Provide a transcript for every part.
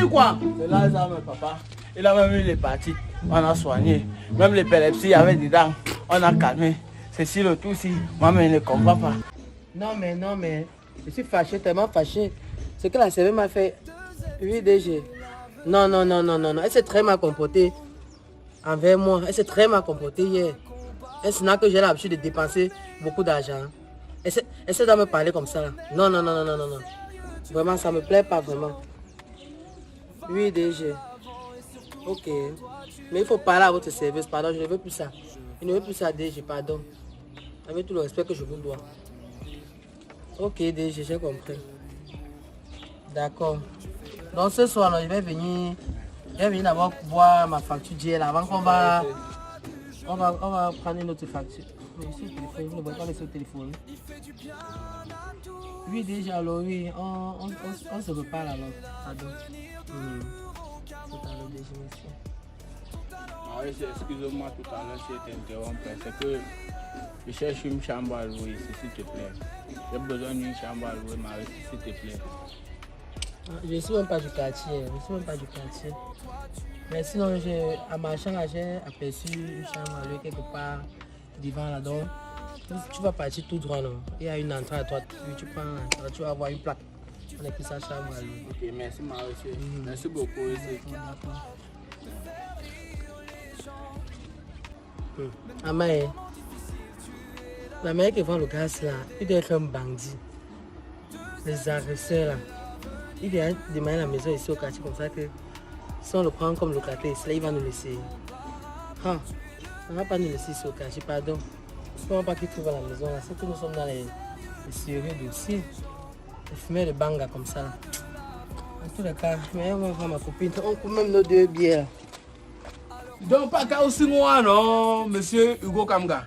eu quoi? C'est l'Alzheimer, papa. Il a même eu les parties. On a soigné. Même l'épilepsie, il y avait dedans. On a calmé. C'est si le tout, si. Maman ne comprend pas. Non, mais. Je suis fâché, tellement fâché. Ce que la CV m'a fait. Oui, DG. Non. Elle s'est très mal comportée envers moi. Elle s'est très mal comportée hier. Elle sait que j'ai l'habitude de dépenser beaucoup d'argent. Elle s'est de me parler comme ça. Non. Vraiment, ça me plaît pas vraiment. Oui, DG. Ok. Mais il faut parler à votre service. Pardon, je ne veux plus ça. Je ne veux plus ça, DG, pardon. Avec tout le respect que je vous dois. Ok, DG, j'ai compris. D'accord. Donc ce soir, je vais venir d'abord voir ma facture d'hier avant qu'on va... On va prendre une autre facture. Mais ici, le téléphone, ne va pas laisser le téléphone. Oui, déjà, alors oui, on se reparle alors. Pardon. Tout à l'heure, déjà, merci. Excuse-moi tout à l'heure si je t'interromps. C'est que je cherche une chambre à louer ici, s'il te plaît. J'ai besoin d'une chambre à louer, Marie, s'il te plaît. Je ne suis même pas du quartier. Mais sinon, à ma chambre, j'ai aperçu une chambre à louer quelque part devant là-dedans. Tu vas partir tout droit, non? Il y a une entrée à droite. Tu prends l'entrée, tu vas avoir une plaque. On écrit ça chambre à louer. Ok, merci Marie. Merci beaucoup. Amae, la mère qui vend le gaz là, il doit être un bandit. Les agresseurs là, il vient demander la maison ici au quartier comme ça que si on le prend comme locataire ici, là, il va nous laisser. On ne va pas nous laisser ici au quartier, pardon. On ne va pas qu'il trouve à la maison là, c'est que nous sommes dans les sérieux dossiers. Les fumeurs de banga comme ça là. En tous les cas, mais on va voir ma copine, on coupe même nos 2 bières. Donc, pas qu'à aussi moi, non, monsieur Hugo Kamga.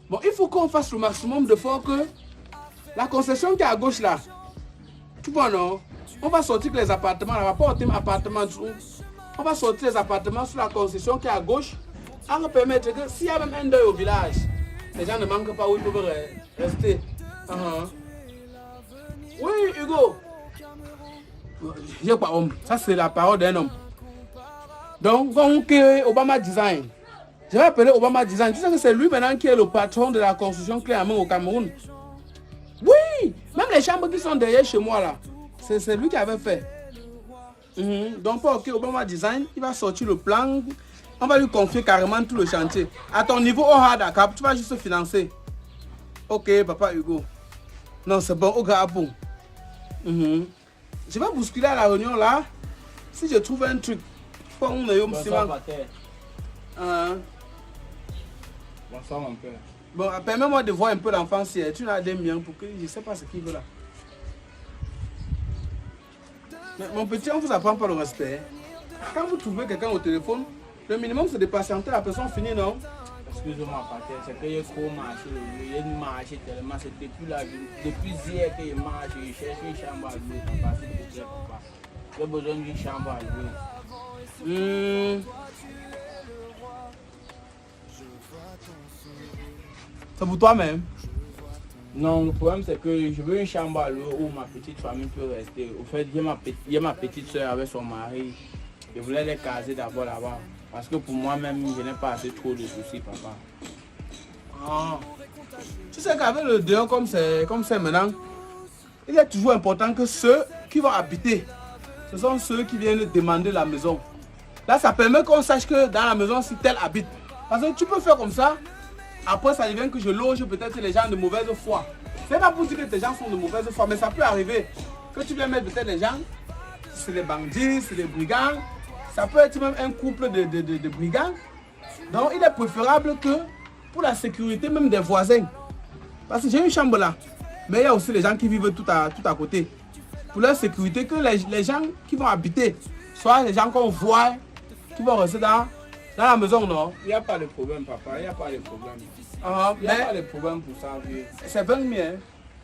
Bon, il faut qu'on fasse le maximum de fois que la concession qui est à gauche là, tu vois, non? On va sortir les appartements, on va pas porter appartement on va sortir les appartements sur la concession qui est à gauche. On va permettre que s'il y a même un deuil au village, les gens ne manquent pas où ils peuvent rester. Oui, Hugo. Ça, c'est la parole d'un homme. Donc, Obama Design. Je vais appeler Obama Design. Tu sais que c'est lui maintenant qui est le patron de la construction clé en main au Cameroun. Oui, même les chambres qui sont derrière chez moi là, c'est lui qui avait fait. Donc, Obama Design, il va sortir le plan. On va lui confier carrément tout le chantier. À ton niveau, tu vas juste financer. Ok, papa Hugo. Non, c'est bon, au Gabon. Je vais bousculer à la réunion là. Si je trouve un truc. Bonsoir, Bonsoir, mon père. Bon, permets-moi de voir un peu l'enfant si tu as des miens pour que je ne sais pas ce qu'il veut là. Mais mon petit, on ne vous apprend pas le respect. Quand vous trouvez quelqu'un au téléphone, le minimum c'est de patienter, la personne finit, non? Excusez-moi, Pater, c'est que j'ai trop marché. J'ai marché tellement, c'est depuis hier que je marche. Je cherche une chambre à louer, papa, s'il te plaît, papa. J'ai besoin d'une chambre à louer. C'est pour toi-même? Non, le problème c'est que je veux une chambre à louer où ma petite famille peut rester. Au fait, j'ai ma petite soeur avec son mari. Je voulais les caser d'abord là-bas. Parce que pour moi-même, je n'ai pas assez trop de soucis, papa. Tu sais qu'avec le dehors comme c'est maintenant, il est toujours important que ceux qui vont habiter, ce sont ceux qui viennent demander la maison. Là, ça permet qu'on sache que dans la maison, si tel habite. Parce que tu peux faire comme ça. Après, ça devient que je loge peut-être les gens de mauvaise foi. C'est pas pour dire que tes gens sont de mauvaise foi, mais ça peut arriver que tu viens mettre peut-être les gens, c'est des bandits, c'est des brigands. Ça peut être même un couple de brigands. Donc, il est préférable que pour la sécurité même des voisins. Parce que j'ai une chambre là, mais il y a aussi les gens qui vivent tout à côté. Pour la sécurité, que les gens qui vont habiter, soit les gens qu'on voit, qui vont rester dans la maison, non? Il n'y a pas de problème, papa, il n'y a pas de problème. Il n'y a pas de problème pour ça, vieux. C'est 20 000, hein?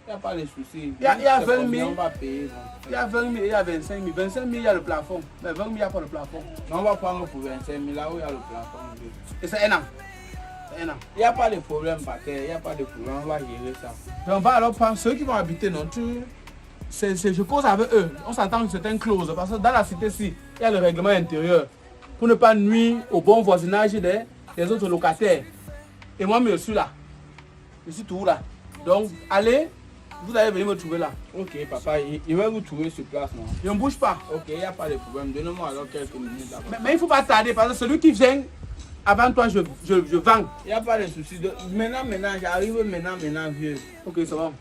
Il n'y a pas de souci. Il y a 20 000. On va payer. Donc. Il y a 20 000, il y a 25 000. 25 000, il y a le plafond. Mais 20 000, il n'y a pas le plafond. Non, on va prendre pour 25 000, là où il y a le plafond. Vieux. Et c'est un an. Il n'y a pas de problème, papa. Il n'y a pas de problème, on va gérer ça. Donc on va alors prendre ceux qui vont habiter, non? je cause avec eux. On s'entend une certaine clause. Parce que dans la cité-ci, il y a le règlement intérieur. Pour ne pas nuire au bon voisinage des autres locataires. Et moi, je suis là. Je suis toujours là. Donc, allez, vous allez venir me trouver là. Ok, papa, il va vous trouver sur place, non? Je ne bouge pas. Ok, il n'y a pas de problème. Donnez-moi alors quelques minutes là-bas. Mais il ne faut pas tarder parce que celui qui vient avant toi, je vends. Il n'y a pas de souci. Maintenant, j'arrive maintenant, vieux. Ok, c'est bon.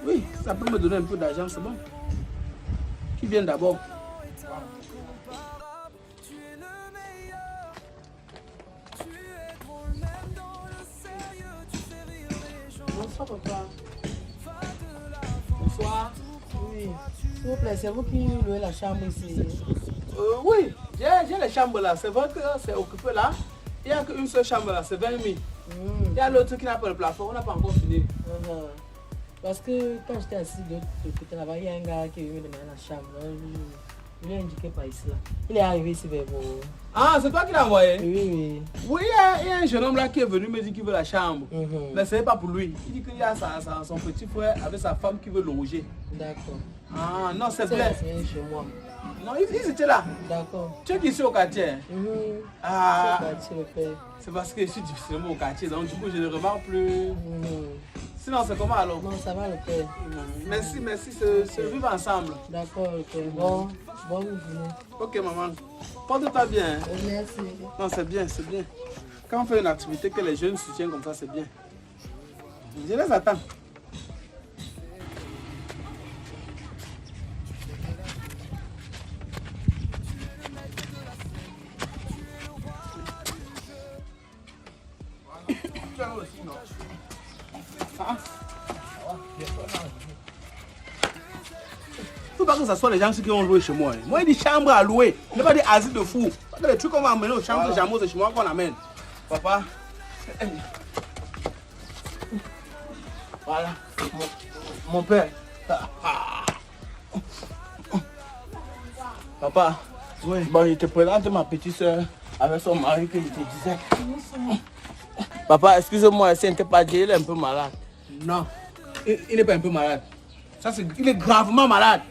Oui, ça peut me donner un peu d'argent, c'est bon. Qui vient d'abord? Bonsoir, papa. Bonsoir. Oui. S'il vous plaît, c'est vous qui louez la chambre ici. Oui, j'ai les chambres là. C'est vrai que c'est occupé là. Il n'y a qu'une seule chambre là, c'est 20 000. Il y a l'autre qui n'a pas le plafond, on n'a pas encore fini. Parce que quand j'étais assis de l'autre côté là-bas, il y a un gars qui est venu demander la chambre. Il est indiqué par ici là. Il est arrivé ici vers vous. Ah, c'est toi qui l'as envoyé? Oui. Oui, il y a un jeune homme là qui est venu me dire qu'il veut la chambre. Mais ce n'est pas pour lui. Il dit qu'il y a son petit frère avec sa femme qui veut loger. D'accord. Ah, non, c'est C'est bien. chez moi. Non, ils étaient là. D'accord. Tu es ici au quartier? Ah, C'est le père. c'est parce que je suis difficilement au quartier, donc du coup je ne remarque plus. Sinon, c'est comment alors? Non, ça va le père. Merci, c'est vivre ensemble. D'accord, le père. Bon, bonne journée. Ok, maman. Porte-toi bien. Hein? Merci. Non, c'est bien, c'est bien. Quand on fait une activité que les jeunes soutiennent comme ça, c'est bien. Je les attends. Faut pas que ce soit les gens qui ont loué chez moi. Moi, il dit chambre à louer. Ne pas des asiles de fous. Pas que les trucs qu'on va amener aux chambres de Jamo, c'est chez moi qu'on amène. Papa. Voilà. Mon père. Papa. Oui. Bon, je te présente ma petite soeur avec son mari que je te disais. Papa, excusez-moi, ce n'était pas Dieu, il est un peu malade. Non, il n'est pas un peu malade. Il est gravement malade.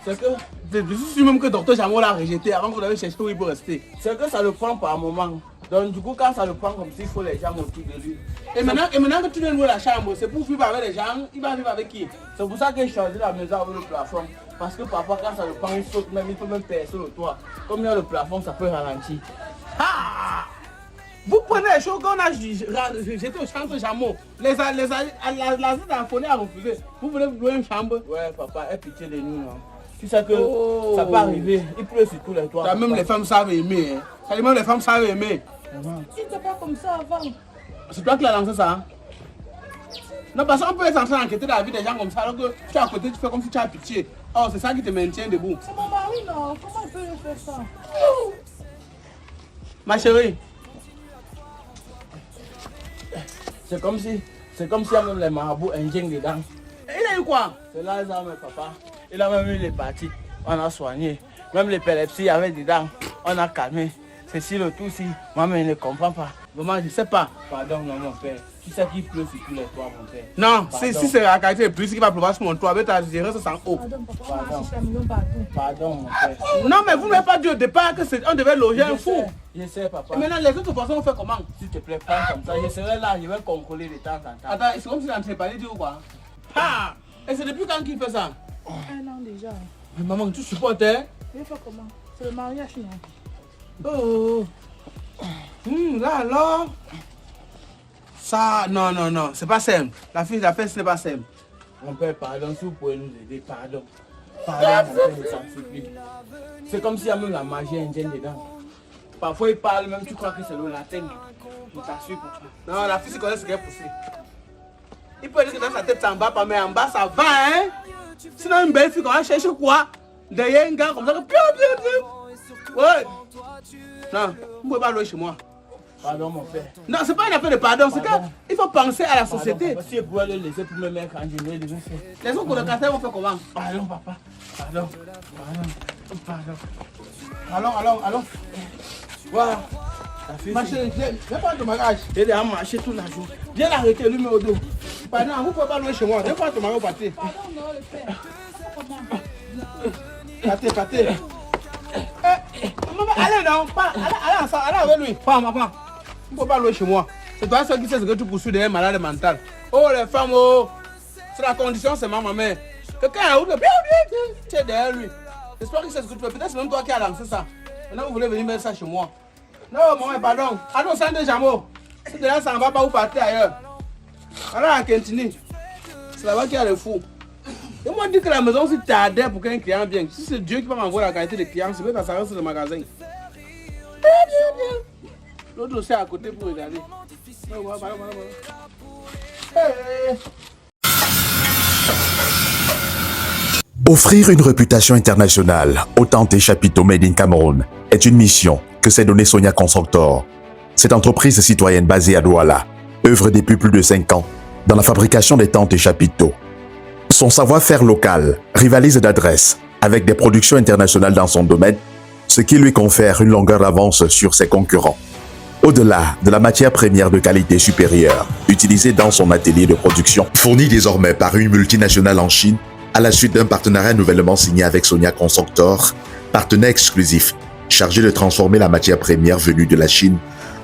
C'est que je suis sûr même que le docteur Jamo l'a rejeté avant que vous l'avez cherché où il peut rester. C'est que ça le prend par moment. Donc du coup, quand ça le prend comme s'il faut les gens autour de lui. Et maintenant que tu viens louer la chambre, c'est pour vivre avec les gens, il va vivre avec qui? C'est pour ça que j'ai choisi la maison avec le plafond. Parce que papa, quand ça le prend, il saute même, il peut même percer le toit. Comme il y a le plafond, ça peut ralentir. Ah! Vous prenez les choses qu'on a jeté au champ de Jamo. L'asile d'Affoné a refusé. Vous voulez louer une chambre? Ouais, papa, aie pitié de nous. Hein. Tu sais que ça peut arriver. Il pleut sur tous les toits. Même les femmes savent aimer. Hein. Même les femmes savent aimer. Tu n'étais pas comme ça avant. C'est toi qui l'as lancé ça? Hein? Non, parce qu'on peut être en train d'enquêter dans la vie des gens comme ça, alors que tu es à côté, tu fais comme si tu as pitié. Oh, c'est ça qui te maintient debout. C'est mon mari, non. Comment il peut lui faire ça? Ma chérie. C'est comme si il y a même les marabouts indiens dedans. Il a eu quoi? C'est là, ils ont mis papa. Il a même eu les parties. On a soigné. Même l'épilepsie, il y avait dedans. On a calmé. C'est si le tout, si maman ne comprend pas. Maman, je ne sais pas. Pardon, non, mon père. Tu sais qu'il pleut sur tous les toits, mon père. Non, si c'est la qualité de pluie qui va pleuvoir sur mon toit, avec ta gérée, ça sent haut. Pardon, papa, on a affiché un million partout. Pardon, mon père. Non, mais vous n'avez pas dit au départ qu'on devait loger un fou. Je sais, papa. Et maintenant, les autres personnes, on fait comment? S'il te plaît, prends comme ça. Je serai là, je vais contrôler de temps en temps. Attends, c'est comme si l'entrepreneur dit ou quoi? Ah! Et c'est depuis quand qu'il fait ça? 1 an déjà. Mais maman, tu supportes, hein? Il fait comment? C'est le mariage, non? Oh! Là alors? Ça, non, c'est pas simple. La fête, ce n'est pas simple. Mon père, pardon, si vous pouvez nous aider, pardon. Pardon, mon père, je t'en supplie. C'est comme s'il y a même la magie indienne dedans. Parfois, il parle même, tu crois que c'est le latin. Je t'assure, papa. Non, la fille, c'est connaît ce qu'elle est poussée. Il peut dire que dans sa tête, ça en bas pas, mais en bas, ça va, hein? Sinon, une belle fille, on va chercher quoi? Derrière un gars comme ça, que ouais. Non, vous ne pouvez pas louer chez moi. Pardon, mon père. Non, c'est pas une affaire de pardon, c'est qu'il faut penser à la société. Pardon, si je pouvais le laisser pour me mettre en genoux, je devais faire. Les autres colocataires vont faire comment? Pardon, papa. Pardon. Allons. Voilà. Ma chérie, viens pas de mariage. Il est à marcher toute la journée. Viens l'arrêter, lui, mais au dos. Pardon, vous pouvez pas louer chez moi. Deux fois, tu m'as au pâté. Pardon, non, le père. Pâté, pâté. Allez, non, allez avec lui. Prends. Vous ne pouvez pas louer chez moi. C'est toi seul qui sais ce que tu poursuis derrière malade mental. Oh, les femmes, oh. C'est la condition, c'est ma maman. Quelqu'un a où tu es derrière lui. J'espère que c'est ce que tu fais. Peut-être c'est même toi qui as lancé ça. Maintenant, vous voulez venir mettre ça chez moi. Non, maman, pardon. Allons, sans des jameaux. Si de là, ça ne va pas, vous partez ailleurs. Alors, à Quintini, c'est là-bas qu'il y a le fou. Et moi, je dis que la maison, si tardait pour qu'un client vienne, si c'est Dieu qui va m'envoyer la qualité des clients, c'est peut-être ça reste le magasin. L'autre aussi à côté pour regarder. Voilà. Hey. Offrir une réputation internationale aux tentes et chapiteaux Made in Cameroun est une mission que s'est donnée Sonia Constructor. Cette entreprise citoyenne basée à Douala œuvre depuis plus de 5 ans dans la fabrication des tentes et chapiteaux. Son savoir-faire local rivalise d'adresse avec des productions internationales dans son domaine, ce qui lui confère une longueur d'avance sur ses concurrents. Au-delà de la matière première de qualité supérieure utilisée dans son atelier de production, fournie désormais par une multinationale en Chine, à la suite d'un partenariat nouvellement signé avec Sonia Constructor, partenaire exclusif chargé de transformer la matière première venue de la Chine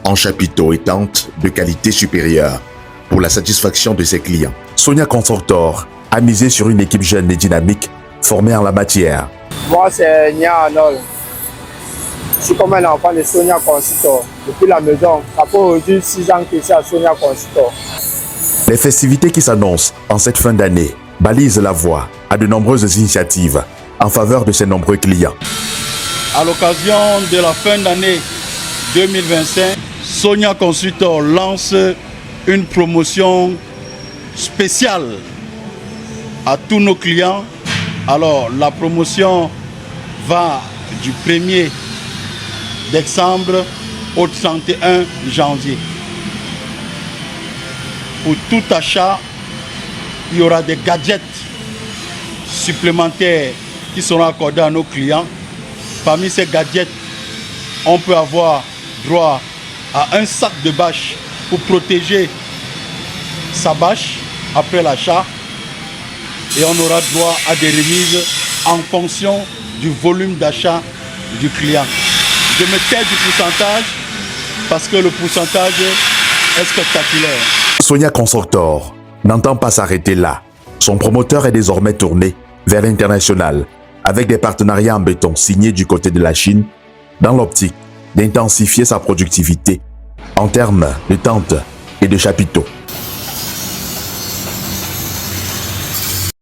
en chapiteaux et tentes de qualité supérieure pour la satisfaction de ses clients. Sonia Constructor a misé sur une équipe jeune et dynamique formée en la matière. Moi, c'est Nia Arnold. Je suis comme un enfant de Sonia Constructor depuis la maison. Ça fait aujourd'hui 6 ans que je suis à Sonia Constructor. Les festivités qui s'annoncent en cette fin d'année balisent la voie à de nombreuses initiatives en faveur de ses nombreux clients. À l'occasion de la fin d'année 2025, Sonia Constructor lance une promotion spéciale à tous nos clients. Alors, la promotion va du 1er décembre au 31 janvier. Pour tout achat, il y aura des gadgets supplémentaires qui seront accordés à nos clients. Parmi ces gadgets, on peut avoir droit à un sac de bâche pour protéger sa bâche après l'achat. Et on aura droit à des remises en fonction du volume d'achat du client. Je me tais du pourcentage parce que le pourcentage est spectaculaire. Sonia Constructor n'entend pas s'arrêter là. Son promoteur est désormais tourné vers l'international avec des partenariats en béton signés du côté de la Chine dans l'optique d'intensifier sa productivité en termes de tentes et de chapiteaux.